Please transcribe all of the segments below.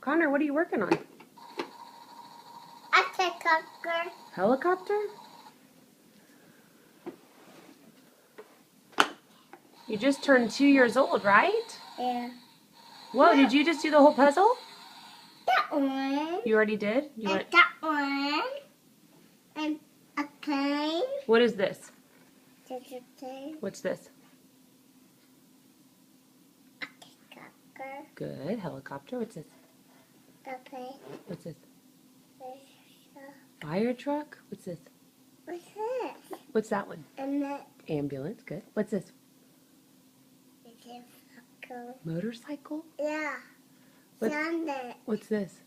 Connor, what are you working on? A helicopter. Helicopter? You just turned 2 years old, right? Yeah. Whoa, did you just do the whole puzzle? That one. You already did? And that one. And a plane. What is this? There's a plane. What's this? A helicopter. Good. Helicopter. What's this? A plane. What's this? There's a... Fire truck. What's this? What's this? What's that one? And that Ambulance. Good. What's this? is a circle. Motorcycle. Yeah. What- Sunday. What's this?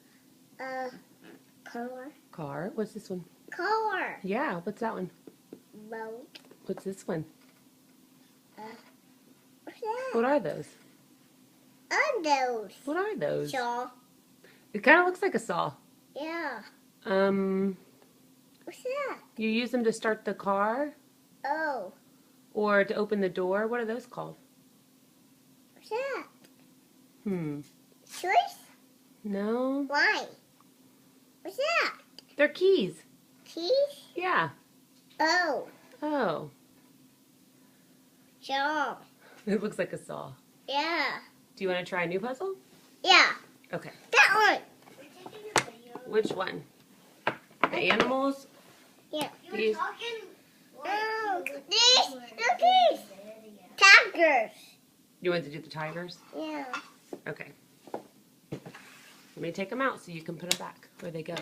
Car. Car. What's this one? Car. Yeah. What's that one? Boat. What's this one? What's that? What are those? Those. What are those? Saw. It kind of looks like a saw. Yeah. What's that? You use them to start the car Oh. or to open the door. What are those called? What's that? Choice? No. Why? What's that? They're keys. Keys? Yeah. Oh. Oh. Saw. It looks like a saw. Yeah. Do you want to try a new puzzle? Yeah. Okay. That Which one? The animals? one. Yeah. These? Oh, these. Look these. Tigers. You want to do the tigers? Yeah. Okay. Let me take them out so you can put them back where they go.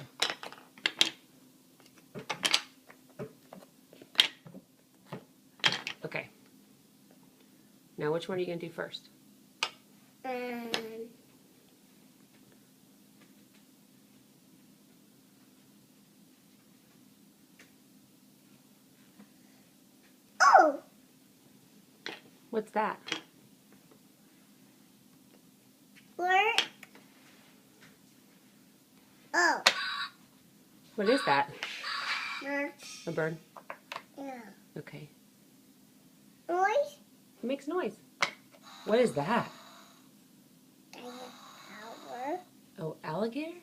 Okay. Now which one are you going to do first? Oh. What's that? Work. Oh. What is that? Bird. A bird? Yeah. Okay. Noise. It makes noise. What is that? Power. Oh, alligator?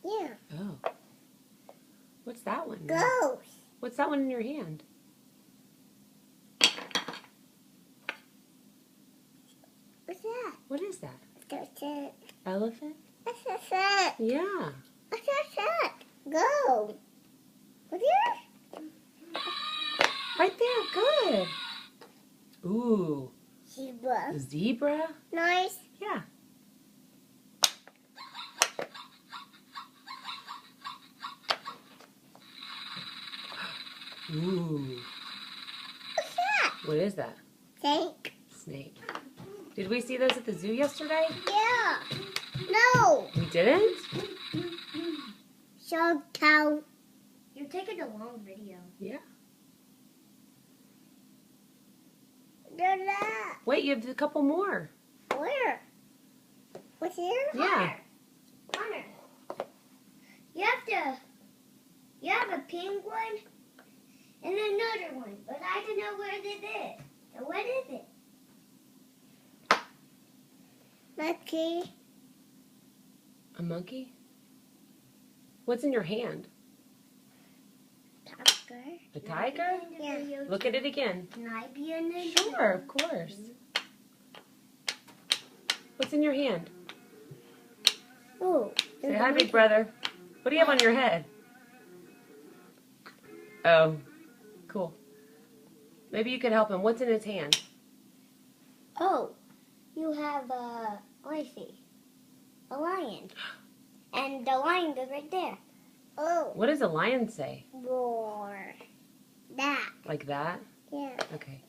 Yeah. Oh. What's that one? Ghost. What's that one in your hand? What's that? What is that? That's it. Elephant? What's that? Yeah. What's that? Go. What's yours? Right there. Good. Ooh. Zebra. Zebra? Nice. Yeah. Ooh. What's that? What is that? Snake. Snake. Did we see those at the zoo yesterday? Yeah. No. We didn't? Show cow. You're taking a long video. Yeah. They're that. Wait, you have a couple more. Where? What's here? Yeah. Connor. You have a penguin and another one, but I don't know where it is. So what is it? Monkey. A monkey? What's in your hand? Tiger. A tiger? Yeah. Look at it again. Can I be in it? Sure, of course. What's in your hand? Oh. Say hi, big brother. What do you have on your head? Oh, cool. Maybe you could help him. What's in his hand? Oh, you have let me see, a lion, and the lion goes right there. Oh, What does a lion say? roar. That. Like that? Yeah. Okay.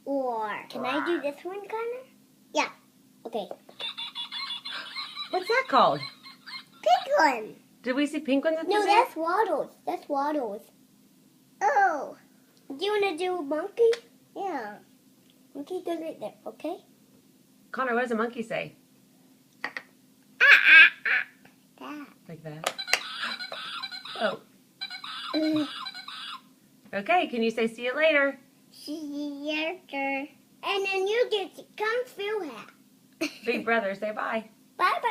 Or can I do this one, Connor? Yeah. Okay. What's that called? Penguin. Did we see penguins at the No, zoo? that's waddles. That's waddles. Oh. Do you want to do monkey? Yeah. Monkey goes right there. Okay. Connor, what does a monkey say? That. Like that? Oh. Okay, can you say see you later? See you later. And then you get the Kung Fu hat. Big brother, say bye. Bye bye.